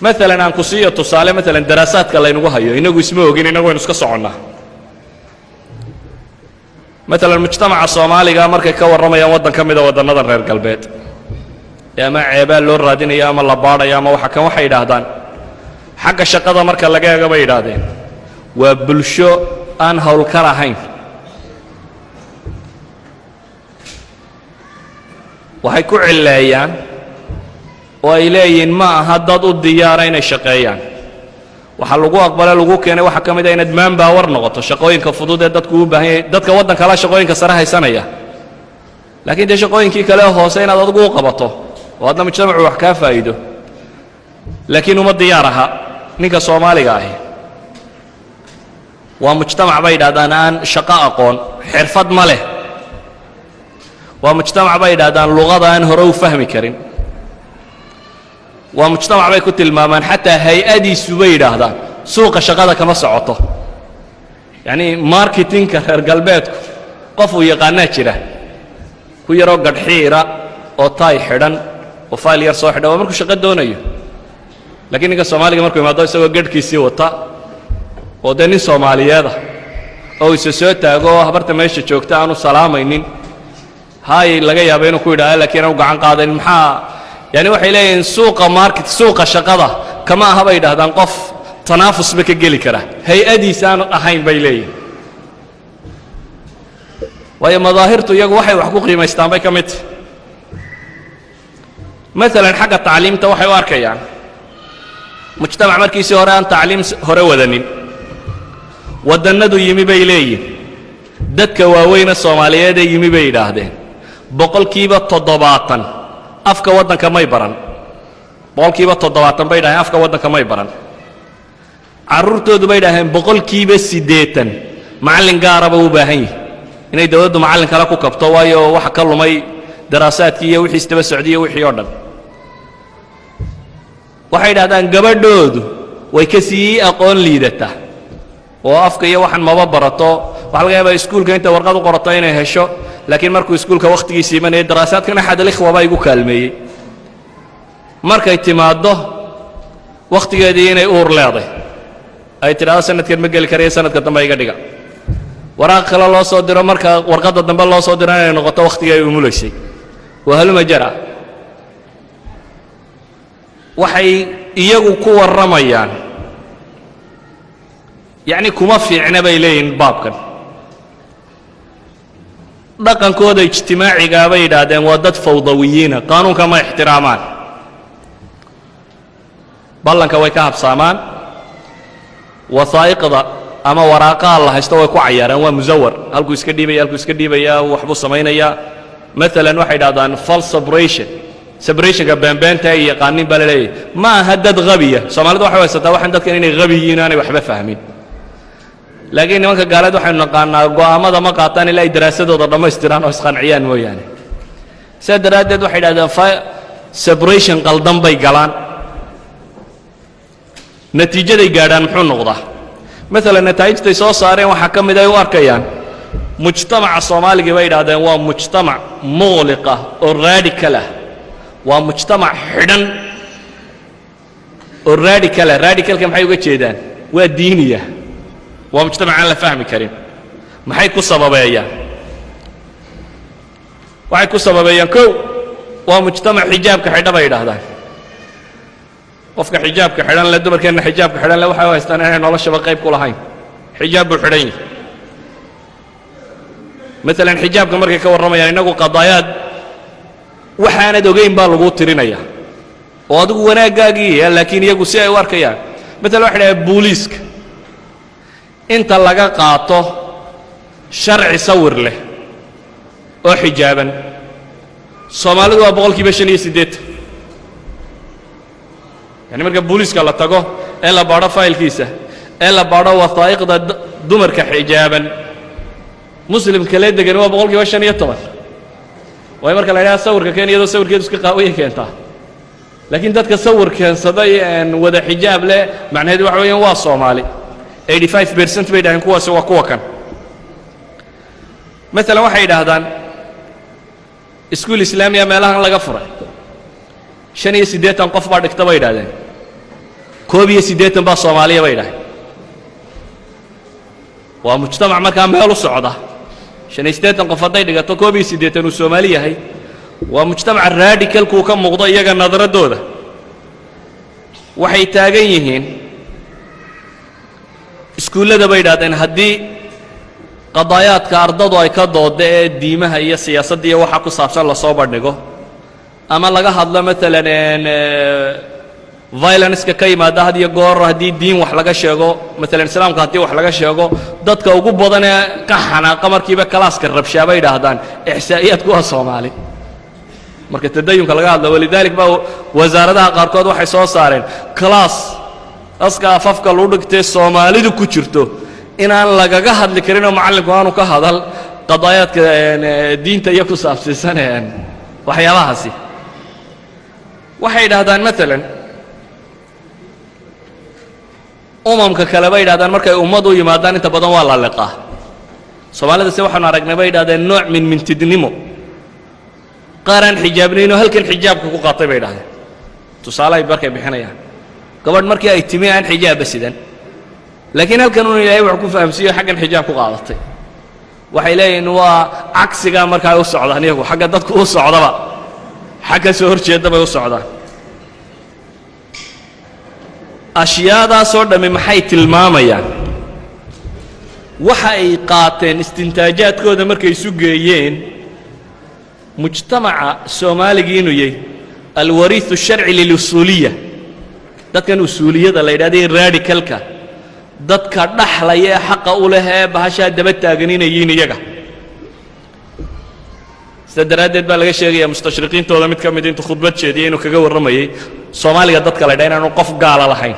مثلا aan ku siiyo tusaale مثلا daraasaadka la inagu hayo inagu isma ogin inagu aynu iska soconnaa مثلا mujtamaca Soomaaliga markay ka waramayaan wadan ka mid ah wadannada reer galbeed ama ceebaa loo raadinayo ama la baadhayo ama waxa kan waxay yiraahdaan xagga shaqada marka laga eego bay yiraahdeen waa bulsho aan hawl ka lahayn waxay ku cileeyaan oo ay leeyihiin ma aha dad u diyaara inay shaqeeyaan waxa lagu aqbalay lagu keenay waxa kamid ah inaad maan baawar noqoto shaqooyinka fudud ee dadku u baahan yahay dadka wadanka la shaqooyinka sare haysanaya laakiin de shaqooyinkii kale hoose inaad adigu u qabato oo adna mujtamacu wax ka faa'iido laakiin uma diyaar aha ninka Soomaaliga ah waa mujtamac bay yiraahdaan aan shaqo aqoon xirfad ma leh waa mujtamac bay yiraahdaan luqada aan hore u fahmi karin waa mujtamac bay ku tilmaamaan xataa hay'adiisu bay yiraahdaan suuqa shaqada kama socoto yani marketingka reer galbeedku qof uu yaqaana jira ku yaro gadxiira oo taay xidhan oo faal yar soo xidhan markuu shaqo doonayo laakiin ninka Soomaaliga markuu imaado isagoo gadhkiisii wata oo de nin Soomaaliyeed ah oo isa soo taago habarta meesha joogta aanu salaamaynin hay laga yaabo inuu ku yiraahdo laakiin uu gacan qaadan maxaa yani waxay leeyihiin suuqa market suuqa shaqada kama aha bay yiraahdaan qof tanaafus ba ka geli kara hay'adiisa aan ahayn bay leeyihiin way madaahirtu iyagu waxay wax ku qiimaystaan bay kamid مثلا حاجه تعليمته waxay u arkayaan mujtamac markiisii hore aan tacliim hore wadanin wadanadu yimi bay leeyihiin dadka waaweyn Soomaaliyeed ee yimi bay yiraahdeen boqolkiiba 70 afka wadanka may baran boqolkiiba 70 bay dhahay afka wadanka may baran carruurtoodu bay dhahay boqolkiiba 80 macallin gaar ah u baahan yahay inay dawladdu macallin kala ku kabto waayo waxa ka lumay daraasaadkii iyo wixii istaba socdiye wixii oo dhan waxay yiraahdaan gabadhoodu way ka sii aqoon liidata oo afka iyo waxan maba barato waxa laga yaabaa iskuulka inta warqad u qorato inay hesho laakiin markuu iskuulka waqtigiisa imanay daraasaadkana xad alikhwa bay ugu kaalmeeyay markay timaado waqtigeedii inay uur leedahay ay tiraahdo sanadkan ma gali karayo sanadka dambe iga dhiga waraaq kale loo soo diro marka warqadda dambe loo soo diro inay noqoto waqtiga ay umuleysay وهلما جرى waxay iyagu ku waramayaan yani kuma fiicna bay leeyihiin baabkan dhaqankooda ijtimaaciga bay yiraahdeen waa dad fawdawiyiina qaanuunka ma ixtiraamaan ballanka way ka habsaamaan wasaa'iqda ama waraaqaha la haysto way ku cayaaraan waa musawar halku iska dhiibaya waxbu sameynaya مثلا waxay yiraahdaan false separation ka beenbeenta ay yaqaanin balay ma hadad qabiya Soomaalidu waxay haysataa waxan dadkan inay qabiyiin aanay waxba fahmin laakiin nimanka gaalada waxay naqaanaa go'aamada ma qaataan ilaa ay daraasadooda dhameystiraan oo isqanciyaan mooyaane sadaradeed waxay yiraahdaan separation qaldan bay galaan natiijada ay gaadhaan muxuu noqdaa مثلا natiijada soo saareen waxa kamid ay u arkayaan مجتمع الصومالي بيد هذا هو مجتمع مغلقة والراديكالة ومجتمع حدن والراديكالة راديكال كم حيوجد جدا والدينية ومجتمع على فهم كريم ما حيكون سببيا وحيكون سببيا كو ومجتمع حجاب كحدا بيد هذا وفق حجاب كحدن لا دبر كان حجاب كحدن لو حاول يستنى والله شباب قيب كل هاي حجاب الحدين مثلا حجاب كمركي كورمaya inagu qadaayad waxaana dogeyn baa lagu tirinaya oo adigu wanaagaagii laakiin iyagu si ay u arkayaan مثلا waxa ay booliiska inta laga qaato sharci sawir leh oo xijaaban Soomaalidu waa boqolkiiba 58 yani marka booliiska la tago ee la baaro faylkiisa ee la baaro wasaa'iqda dumarka xijaaban مسلم كله دقن هو بقول كيف شن يطبع وهي مركل عليها صور كان يدو صور كده سك قوية كانتها لكن ده كصور كان صداي إن وده حجاب له معناه ده وحوي واصل مالي 85% بيده هنكوا سوا كوا كان مثلا واحد هذا اسكول إسلامي ما لها لقى فرع شن يسديت أنقف بعد كتابه هذا 81 baa Soomaaliya bay dhahay waa mujtamac markaa meel u socda 85 qof haday dhigato 81 uu Soomaali yahay waa mujtamac radical ku ka muuqdo iyaga nadaradooda waxay taagan yihiin iskuulada bay dhaadeen haddii qadaayaadka ardadu ay ka doodo ee diimaha iyo siyaasadda iyo waxa ku saabsan la soo bandhigo ama laga hadlo maalan violence-ka ka yimaada had iyo goor haddii diin wax laga sheego maalan islaamka haddii wax laga sheego dadka ugu badan ee ka xanaaqa markiiba kalaaska rabshaa bay yidhaahdaan ixsaa'iyaadku waa Soomaali marka tadayunka laga hadlo walidaalika baa wasaaradaha qaarkood waxay soo saareen kalaas aska afafka loo dhigtay Soomaalidu ku jirto inaan lagaga hadli karin oo macallinku aanu ka hadal qadaayaadka diinta iyo ku saabsan waxyaabahaasi waxay yidhaahdaan maalan umamka kale bay yidhahdaan markay ummad u yimaadaan inta badan waa la liqaa Soomaalida si waxaan aragnay bay yidhahdeen nooc min mintidnimo qaaraan xijaabnayno halkan xijaabka ku qaatay bay yidhahdeen tusaale ay barkay bixinayaan gabadh markii ay timi aan xijaab sidan laakiin halkan uu Ilaahay wax ku fahamsiyo xaggan xijaab ku qaadatay waxay leeyihiin waa cagsiga markaa u socdaan iyagu xagga dadku u socdaba xagga soo horjeeda bay u socdaan ashyaadaas oo dhammi maxay tilmaamayaan waxa ay qaateen istintaajaadkooda markay isu geeyeen mujtamaca Soomaaliga inuu yahay alwariithu sharci lilusuuliyya dadkan usuuliyada la yidhaahdo radicalka dadka dhaxlaya xaqa u leh ee bahasha daba taaganinayiin iyaga sadaradeed baa laga sheegaya mustashriqiintooda mid ka mid intuu khudbad jeediyay inuu kaga waramayay Soomaaliga dadka la yidhaahdo inaan qof gaala lahayn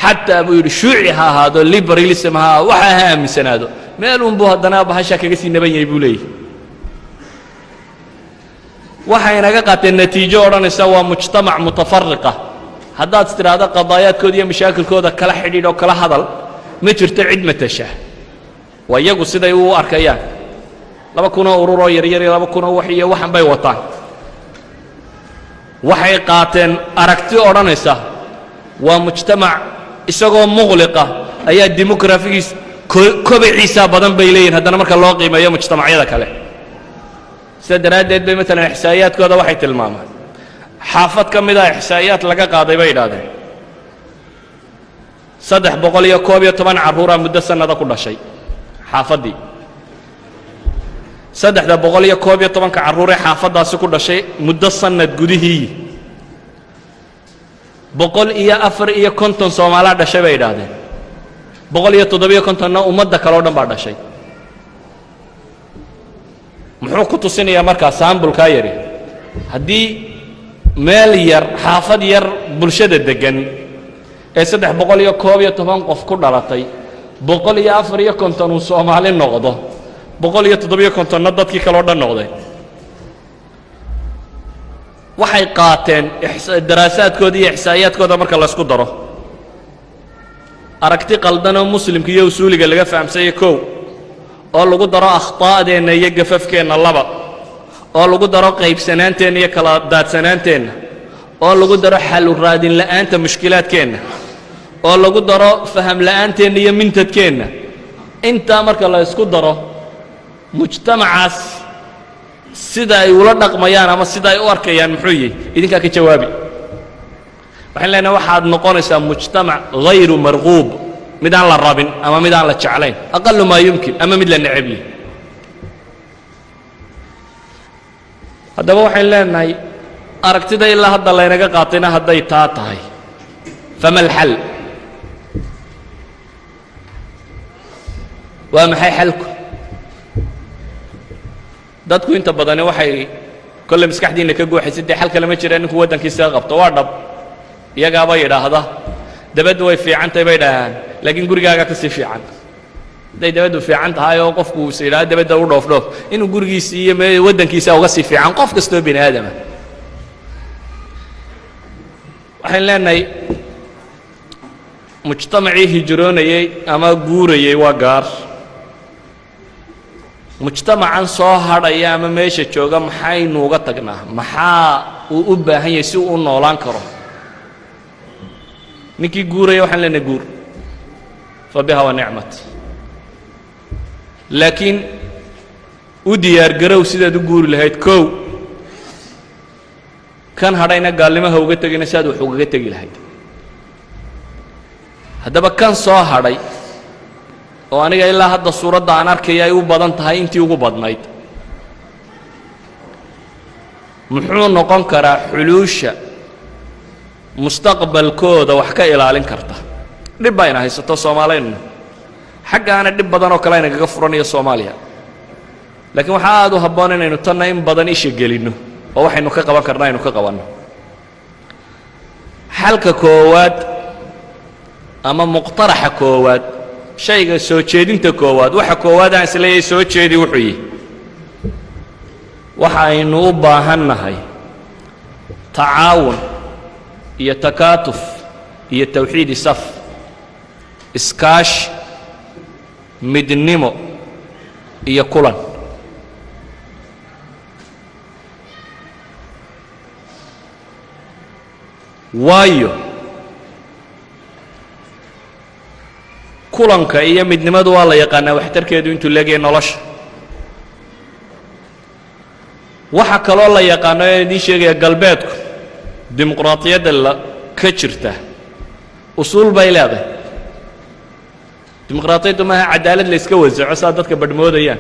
xataa buu yidhi shuuci ha ahaado liberalism ha waxa ha aaminsanaado meel uun buu haddana bahasha kaga sii naban yahay buu leeyahay waxay naga qaateen natiijo odhanaysa waa mujtamac mutafarriqa haddaad istiraado qadaayaadkooda iyo mashaakilkooda kala xidhiidh oo kala hadal ma jirto cid matasha waa iyagu siday u arkayaan 2,000 oo urur oo yaryar iyo 2,000 oo wax iyo waxan bay wataan waxay qaateen aragti odhanaysa waa mujtamac isagoo muqliqa ayaa demografigiis kobiciisa badan bay leeyihiin haddana marka loo qiimeeyo mujtamacyada kale sadaradeed bay maalan ixsaa'iyaadkooda waxay tilmaamaan xaafad ka mid ah ixsaa'iyaad laga qaaday bay yidhaahdeen 311 carruura muddo sannada ku dhashay xaafaddii 311 carruur ee xaafaddaasi ku dhashay muddo sannad gudihii 154 Soomaaliya dhashay bay yidhaahdeen 157 ummadda kale oo dhan baa dhashay muxuu ku tusinayaa markaa saambulkaa yari haddii meel yar xaafad yar bulshada degan ee 311 qof ku dhalatay 154 uu Soomaali noqdo 157 dadkii kale oo dhan noqday waxay qaateen daraasaadkooda iyo ixsaa'iyaadkooda marka la isku daro aragti qaldan oo muslimka iyo usuuliga laga fahamsay koow oo lagu daro akhtaa'deena iyo gafafkeena laba oo lagu daro qaybsanaanteena iyo kala daadsanaanteena oo lagu daro xal u raadin la'aanta mushkilaadkeena oo lagu daro faham la'aanteena iyo mintadkeena inta marka la isku daro mujtamacaas sida ay ula dhaqmayaan ama sida ay u arkayaan muxuu yahay idinka ka jawaabi waxaan leenahay waxaad noqonaysaa mujtamac ghayru marghuub mid aan la rabin ama mid aan la jeclayn aqallu ma yumkin ama mid la neceb yahay haddaba waxaan leenahay aragtida ilaa hadda laynaga qaatayna hadday taa tahay fama alxal waa maxay xalku dadku inta badani waxay kolle maskaxdiina ka gooxaysa dee xal kale ma jira ninku waddankiisa qabto waa dhab iyagaaba yidhaahda dabaddu way fiican tahay bay dhahaan laakiin gurigaaga ka sii fiican hadday dabaddu fiican tahay oo qofku is yidhaahdo dabadda u dhoofdhoof inuu gurigiisa iyo waddankiisa uga sii fiican qof kastoo bini aadama waxaan leenahay mujtamacii hijroonayey ama guurayey waa gaar mujtamacan soo hadhaya ama meesha jooga maxaynu uga tagnaa maxaa uu u baahan yahay si uu u noolaan karo ninkii guuraya waxaan leenahay guur fa biha wa nicmat laakiin u diyaargarow sidaad u guuri lahayd kow kan hadhayna gaalnimaha uga tegina si aad wax ugaga tegi lahayd haddaba kan soo hadhay oo aniga ilaa hadda suuradda aan arkaya ay u badan tahay intii ugu badnayd muxuu noqon karaa xuluusha mustaqbalkooda wax ka ilaalin karta dhib baa ina haysato soomaaliyana xaggaana dhib badan oo kale inagaga furanayo soomaaliya laakiin waxaa aad u habboon inaynu tanna in badan isha gelinno oo waxaynu ka qaban karna aynu ka qabanno xalka koowaad ama muqtaraxa koowaad shayga soo jeedinta koowaad waxa koowaad aan isleeyahay soo jeedi wuxuu yihi waxa aynu u baahannahay tacaawun iyo takaatuf iyo tawxiidi saf iskaashi midnimo iyo kulan waayo kulanka iyo midnimadu waa la yaqaanaa waxtarkeedu intuu leegyahay nolosha waxa kaloo la yaqaano ee idiin sheegaya galbeedku dimuqraadiyadda ka jirta usuul bay leedahay dimuqraadiyaddu maaha cadaalad la iska wasaco saa dadka badhmoodayaan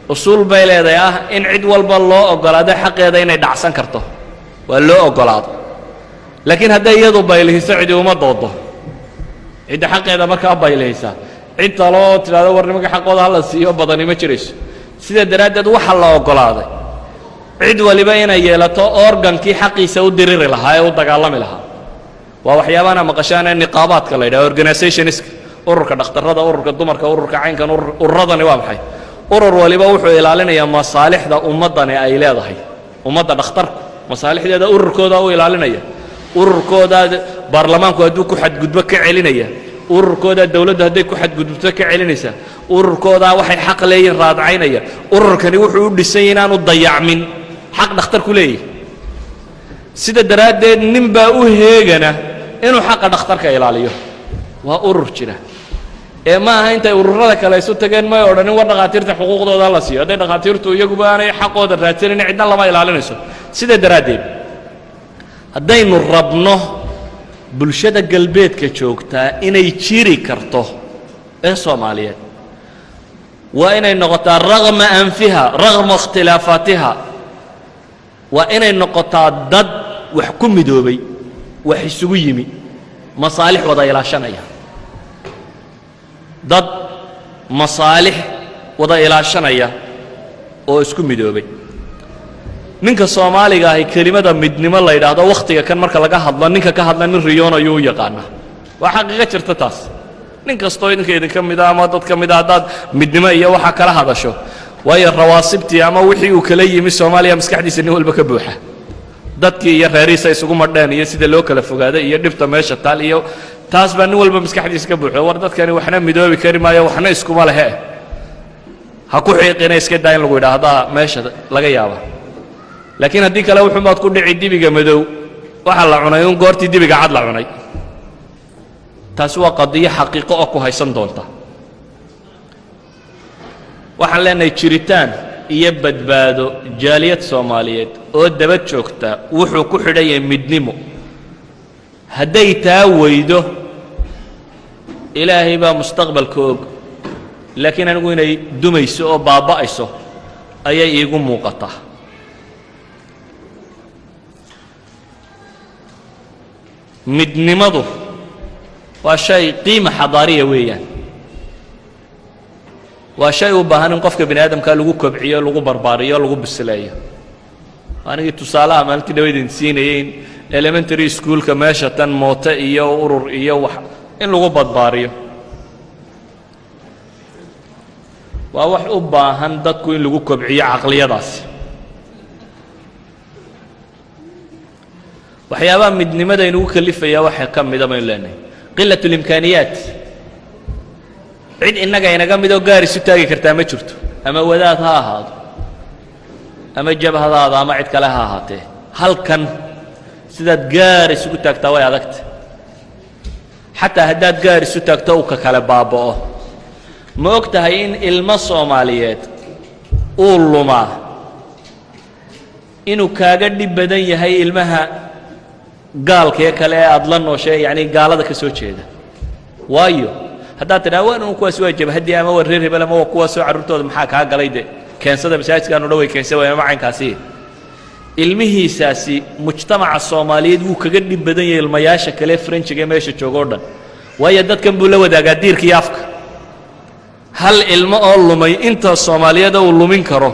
usuul bay leedahay ah in cid walba loo oggolaado xaqeeda inay dhacsan karto waa loo oggolaado laakiin hadday iyadu baylihiso cidi uma doodo cidda xaqeeda markaa baylihaysaa cid taloo tidhahdo war nimanka xaqooda hala siiyo badani ma jirayso sidaa daraaddeed waxa la oggolaaday cid waliba inay yeelato organkii xaqiisa u diriri lahaa ee u dagaalami lahaa waa waxyaabaana maqashaan ee niqaabaadka la yidhaha organizationska ururka dhakhtarrada ururka dumarka ururka caynkan ururadani waa maxay urur waliba wuxuu ilaalinayaa masaalixda ummaddani ay leedahay ummadda dhakhtarku masaalixdeeda ururkooda u ilaalinaya ururkooda baarlamaanku hadduu ku xadgudbo ka celinaya ururkooda dawladdu hadday ku xadgudubto ka celinaysaa ururkooda waxay xaq leeyihin raadcaynaya ururkani wuxuu u dhisan yahay inaanu dayacmin xaq dhakhtarku leeyahay sida daraaddeed nin baa u heegana inuu xaqa dhakhtarka ilaaliyo waa urur jira ee ma aha intay ururada kale isu tageen may odhanin war dhakhaatiirta xuquuqdooda la siiyo hadday dhakhaatiirtu iyaguba aanay xaqooda raadsanin cidna lama ilaalinayso sida daraaddeed haddaynu rabno bulshada galbeedka joogtaa inay jiri karto ee soomaaliyeed waa inay noqotaa ragma anfiha ragma ikhtilaafaatiha waa inay noqotaa dad wax ku midoobay wax isugu yimi masaalix wada ilaashanaya dad masaalix wada ilaashanaya oo isku midoobay ninka Soomaaliga ah kelimada midnimo la yiraahdo waqtiga kan marka laga hadlo ninka ka hadla nin riyoon ayuu yaqaan waxa xaqiiqo jirta taas nin kasto idinka kamid ah ama dad kamid ah dad midnimo iyo waxa kala hadasho waayo rawaasibtii ama wixii uu kala yimi Soomaaliya maskaxdiisa nin walba ka buuxa dadkii iyo reeriisa isugu madhaan iyo sida loo kala fogaaday iyo dhibta meesha taal iyo taas baa nin walba maskaxdiisa ka buuxo war dadkani waxna midoobi kari maayo waxna isku ma lahe ha ku xiiqina iska daayin lagu yiraahdo meesha laga yaabo laakiin haddii kale wuxuu maad ku dhici dibiga madow waxa la cunay un goortii dibiga cad la cunay taas waa qadiyo xaqiiqo oo ku haysan doonta waxaan leenahay jiritaan iyo badbaado jaaliyad Soomaaliyeed oo daba joogta wuxuu ku xidhay midnimo hadday taa weydo ilaahay baa mustaqbalka og laakiin anigu inay dumayso oo baaba'ayso ayay iigu muuqataa midnimadu waa shay qiimo xadaariya weeyaan waa shay u baahan in qofka bini aadamka lagu kobciyo lagu barbaariyo lagu bisleeyo anigi tusaalaha maalintii dhaweydin siinayeen elementary schoolka meesha tan mooto iyo urur iyo wax in lagu barbaariyo waa wax u baahan dadku in lagu kobciyo aqliyadaas waxyaabaha midnimada inuu kalifaya waxa ka mid ah leenahay qillatul imkaaniyaat cid inaga inaga mid oo gaar isu taagi kartaa ma jirto ama wadaad ha ahaado ama jabhadaada ama cid kale ha ahaatee halkan sidaad gaar isugu taagtaa way adagta xataa haddaad gaar isu taagto uu ka kale baaba'o ma og tahay in ilmo soomaaliyeed uu lumaa inuu kaaga dhib badan yahay ilmaha gaalkee kale ee aad la nooshay yacni gaalada ka soo jeeda waayo haddaad tidhaha waan un kuwaas waa jabhaddii ama waa reer hebel ama waa kuwaasoo carruurtooda maxaa kaa galay de keensada masaajidkaanu dhan way keensan waayeen ama caynkaasi ilmihiisaasi mujtamaca soomaaliyeed wuu kaga dhib badan yahay ilmayaasha kale frenchiga ee meesha jooga o dhan waayo dadkan buu la wadaagaa diirka iyo afka hal ilmo oo lumay inta soomaaliyeeda uu lumin karo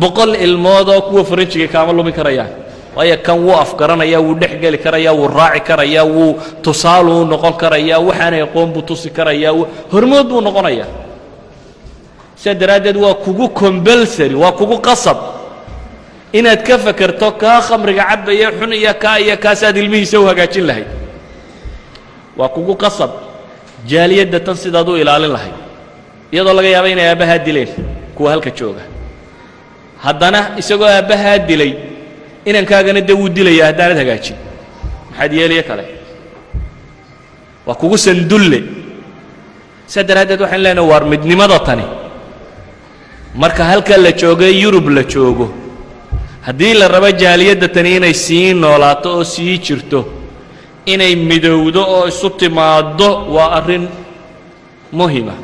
100 ilmood oo kuwa frenchiga kaama lumin karayaan waayo kan wuu afgaranayaa wuu dhex geli karayaa wuu raaci karayaa wuu tusaale u noqon karayaa waxaanay aqoon buu tusi karayaa hormood buu noqonayaa sidaa daraaddeed waa kugu compulsory waa kugu qasab inaad ka fakerto kaa khamriga cabaya xun iyo kaasaad ilmihiisa u hagaajin lahayd waa kugu qasab jaaliyadda tan sidaad u ilaalin lahayd iyadoo laga yaaba inay aabbahaa dileen kuwa halka jooga haddana isagoo aabbahaa dilay inankaagana dee wuu dilaya haddaanad hagaajin maxaad yeeliye kale waa kugu sandulle sidaa daraaddeed waxaan leenahay waar midnimada tani marka halka la joogay yurub la joogo haddii la rabo jaaliyadda tani inay sii noolaato oo sii jirto inay midowdo oo isu timaaddo waa arrin muhima